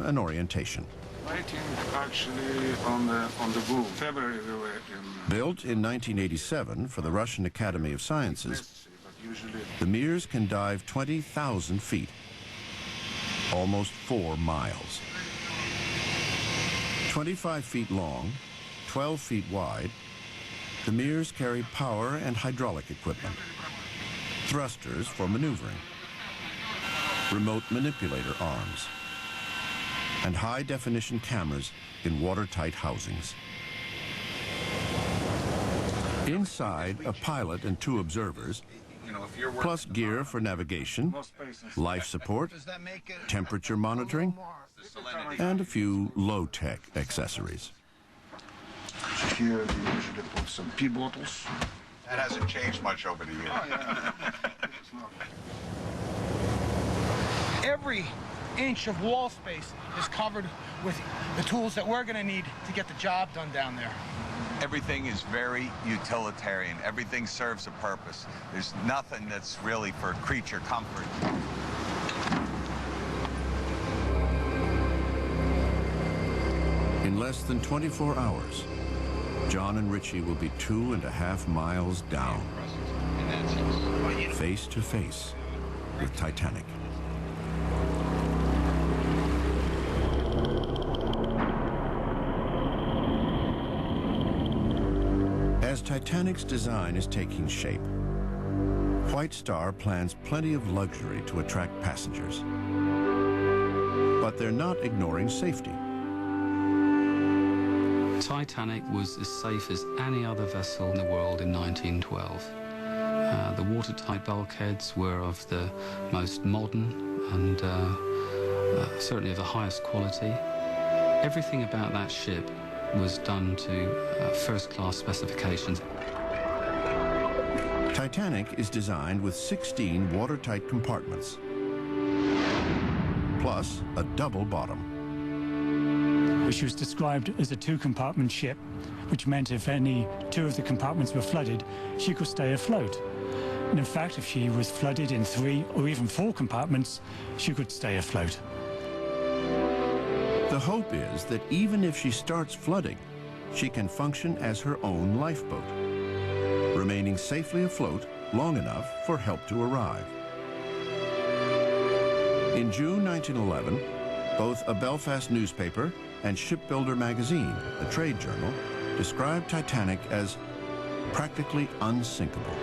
and orientation. Writing actually on the boom. February we were in... Built in 1987 for the Russian Academy of Sciences, the Mirs can dive 20,000 feet, almost 4 miles. 25 feet long, 12 feet wide, the Mirs carry power and hydraulic equipment, thrusters for maneuvering, remote manipulator arms, and high-definition cameras in watertight housings. Inside, a pilot and 2 observers, plus gear for navigation, life support, temperature monitoring, and a few low-tech accessories. Here you usually put some pee bottles. That hasn't changed much over the years. Oh, yeah. Every inch of wall space is covered with the tools that we're going to need to get the job done down there. Everything is very utilitarian. Everything serves a purpose. There's nothing that's really for creature comfort. In less than 24 hours, John and Richie will be 2.5 miles down, face to face with Titanic. As Titanic's design is taking shape, White Star plans plenty of luxury to attract passengers. But they're not ignoring safety. Titanic was as safe as any other vessel in the world in 1912. The watertight bulkheads were of the most modern and certainly of the highest quality. Everything about that ship was done to first-class specifications. Titanic is designed with 16 watertight compartments, plus a double bottom. She was described as a 2-compartment ship, which meant if any 2 of the compartments were flooded, she could stay afloat. And in fact, if she was flooded in 3 or even 4 compartments, she could stay afloat. The hope is that even if she starts flooding, she can function as her own lifeboat, remaining safely afloat long enough for help to arrive. In June 1911, both a Belfast newspaper and Shipbuilder magazine, a trade journal, described Titanic as practically unsinkable.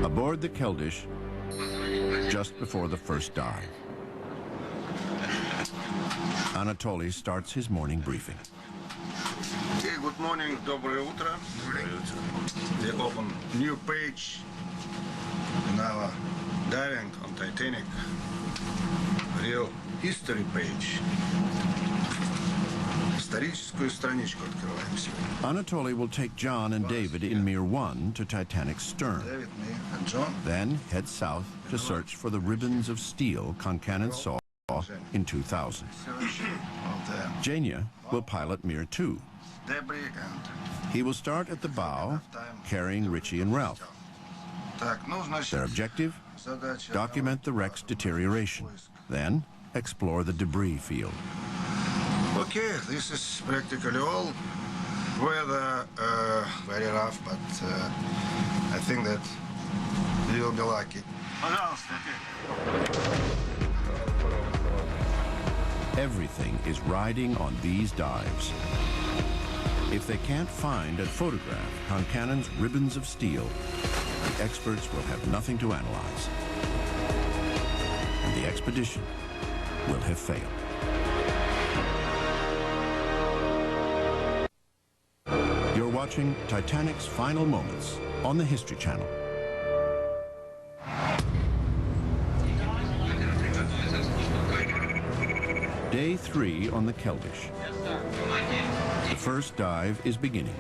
Aboard the Keldysh, just before the first dive, Anatoly starts his morning briefing. Okay, good morning, доброе утро. We open new page in our diving on Titanic, real history page. Историческую страничку открываем сегодня. Anatoly will take John and David in Mir 1 to Titanic's stern, David, me, and John. then head south to search for the ribbons of steel Concannon saw in 2000. Jania will pilot Mir 2. Debris and He will start at the bow, carrying Richie and Ralph. Their objective? Document the wreck's deterioration, then explore the debris field. Okay, this is practically all. Weather very rough, but I think that we will be lucky. Everything is riding on these dives. If they can't find and photograph Concannon's ribbons of steel, the experts will have nothing to analyze. And the expedition will have failed. You're watching Titanic's final moments on the History Channel. Day 3 on the Keldysh. The first dive is beginning.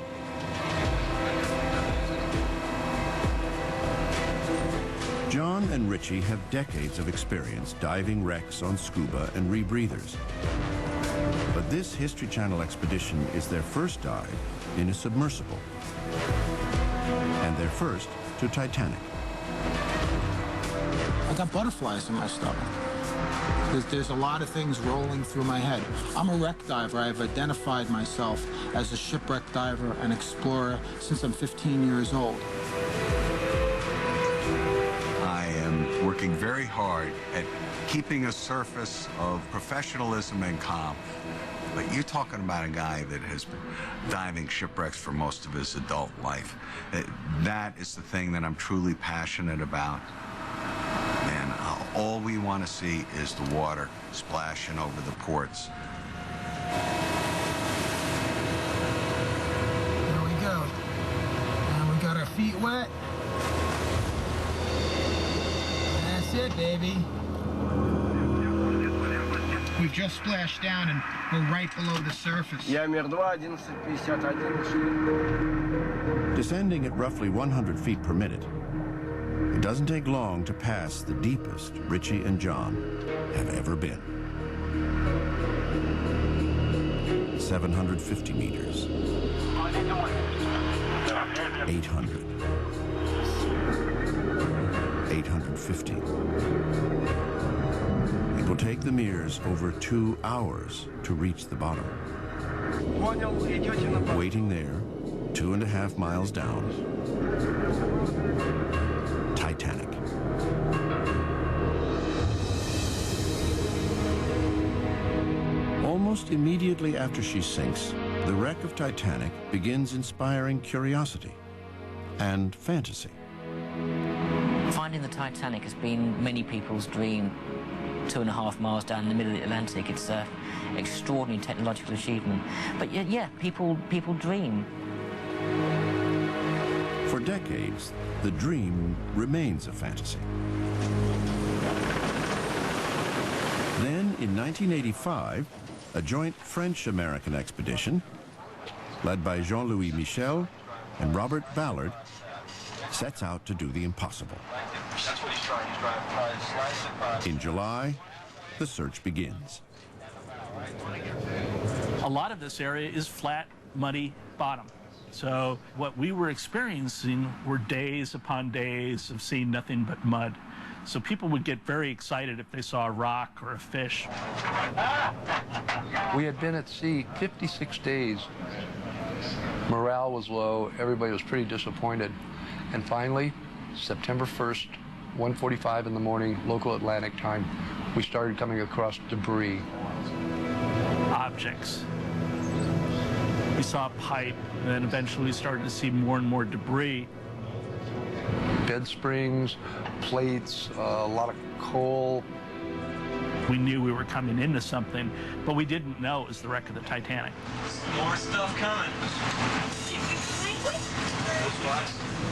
John and Richie have decades of experience diving wrecks on scuba and rebreathers. But this History Channel expedition is their first dive in a submersible. and their first to Titanic. I got butterflies in my stomach. There's a lot of things rolling through my head. I'm a wreck diver. I've identified myself as a shipwreck diver and explorer since I'm 15 years old. I am working very hard at keeping a surface of professionalism and calm. But you're talking about a guy that has been diving shipwrecks for most of his adult life. That is the thing that I'm truly passionate about. And all we want to see is the water splashing over the ports. There we go. And we got our feet wet. That's it, baby. We've just splashed down and we're right below the surface. Descending at roughly 100 feet per minute, it doesn't take long to pass the deepest Richie and John have ever been. 750 meters. 800. 850. It will take the Mears over 2 hours to reach the bottom. Waiting there, 2.5 miles down, Titanic. Almost immediately after she sinks, the wreck of Titanic begins inspiring curiosity and fantasy. Finding the Titanic has been many people's dream. 2.5 miles down in the middle of the Atlantic, it's an extraordinary technological achievement. But yeah, people dream. For decades, the dream remains a fantasy. Then, in 1985, a joint French-American expedition, led by Jean-Louis Michel and Robert Ballard, sets out to do the impossible. That's what he's trying. In July, the search begins. A lot of this area is flat, muddy bottom. So what we were experiencing were days upon days of seeing nothing but mud. So people would get very excited if they saw a rock or a fish. We had been at sea 56 days. Morale was low. Everybody was pretty disappointed. And finally, September 1st, 1:45 in the morning, local Atlantic time, we started coming across debris. Objects. We saw a pipe, and then eventually we started to see more and more debris. Bed springs, plates, a lot of coal. We knew we were coming into something, but we didn't know it was the wreck of the Titanic. More stuff coming.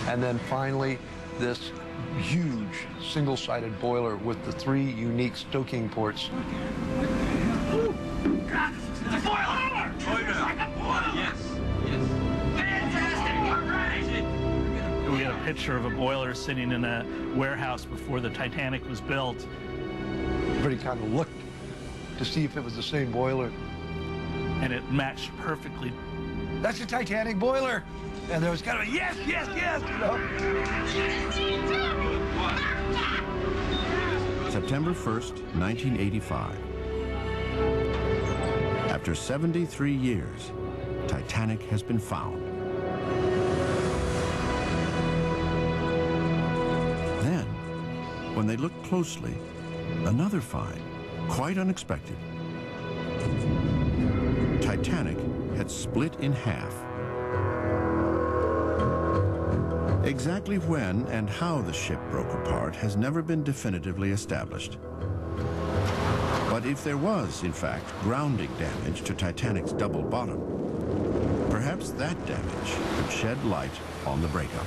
And then finally, this huge single-sided boiler with the 3 unique stoking ports. It's a boiler! Yes. Fantastic! All right! We had a picture of a boiler sitting in a warehouse before the Titanic was built. Everybody kind of looked to see if it was the same boiler. And it matched perfectly. That's the Titanic boiler! And there was kind of a yes, yes, yes, you know? September 1st, 1985. After 73 years, Titanic has been found. Then, when they looked closely, another find, quite unexpected. Titanic had split in half. Exactly when and how the ship broke apart has never been definitively established. But if there was, in fact, grounding damage to Titanic's double bottom, perhaps that damage could shed light on the breakup.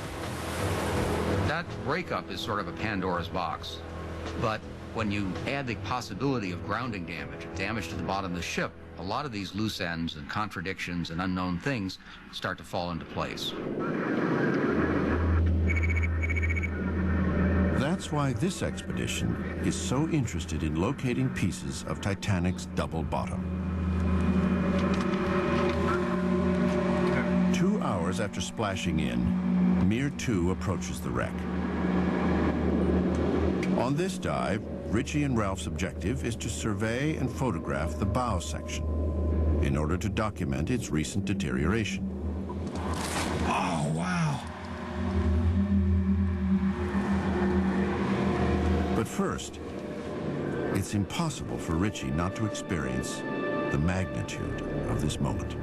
That breakup is sort of a Pandora's box. But when you add the possibility of grounding damage to the bottom of the ship, a lot of these loose ends and contradictions and unknown things start to fall into place. That's why this expedition is so interested in locating pieces of Titanic's double bottom. 2 hours after splashing in, Mir 2 approaches the wreck. On this dive, Richie and Ralph's objective is to survey and photograph the bow section in order to document its recent deterioration. Oh, wow. But first, it's impossible for Richie not to experience the magnitude of this moment.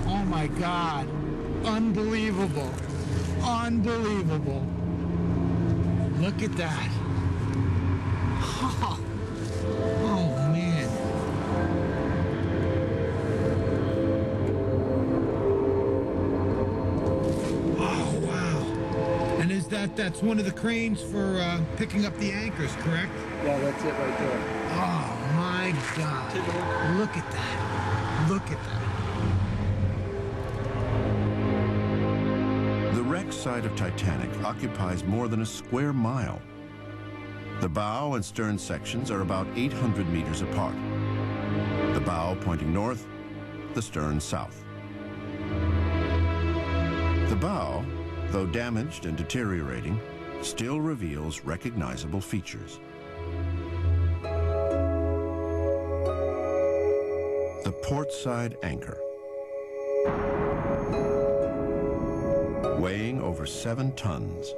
Oh my God. Unbelievable. Unbelievable. Look at that. Oh man. Oh wow. And that's one of the cranes for picking up the anchors, correct? Yeah, that's it right there. Oh my God. Look at that. Look at that. The wreck side of Titanic occupies more than a square mile. The bow and stern sections are about 800 meters apart. The bow pointing north, the stern south. The bow, though damaged and deteriorating, still reveals recognizable features. The port side anchor, weighing over 7 tons.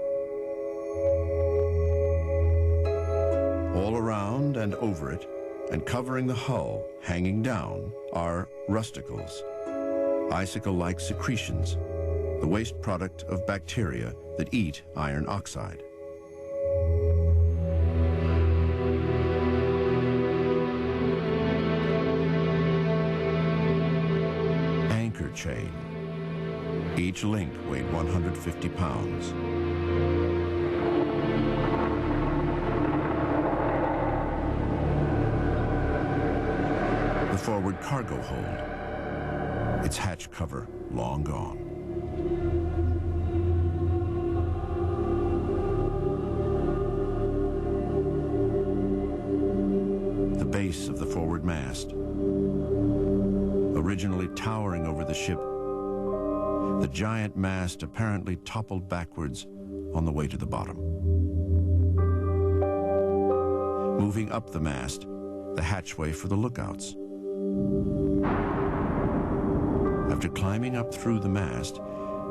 All around and over it, and covering the hull, hanging down, are rusticles, icicle-like secretions, the waste product of bacteria that eat iron oxide. Anchor chain. Each link weighed 150 pounds. The forward cargo hold, its hatch cover long gone. The base of the forward mast, originally towering over the ship, the giant mast apparently toppled backwards on the way to the bottom. Moving up the mast, the hatchway for the lookouts. After climbing up through the mast,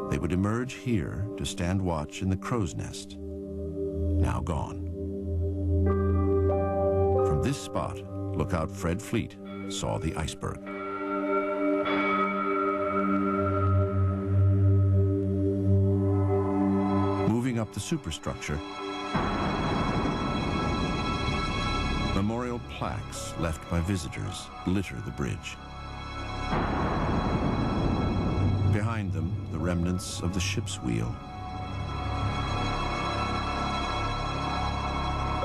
they would emerge here to stand watch in the crow's nest, now gone. From this spot, lookout Fred Fleet saw the iceberg. Moving up the superstructure, memorial plaques left by visitors litter the bridge. Behind them, the remnants of the ship's wheel.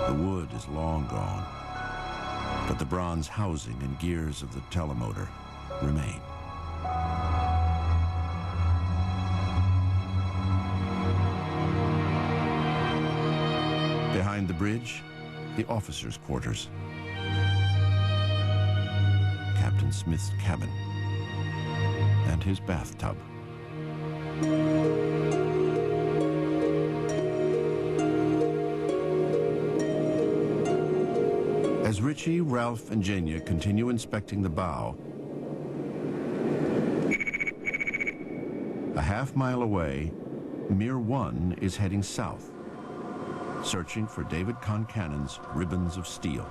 The wood is long gone, but the bronze housing and gears of the telemotor remain. Behind the bridge, the officers' quarters. Captain Smith's cabin and his bathtub. As Richie, Ralph, and Jania continue inspecting the bow, a half-mile away, Mir 1 is heading south, searching for David Concannon's ribbons of steel.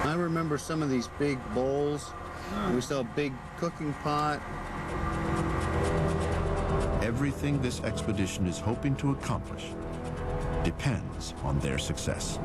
I remember some of these big bowls. We saw a big cooking pot. Everything this expedition is hoping to accomplish depends on their success.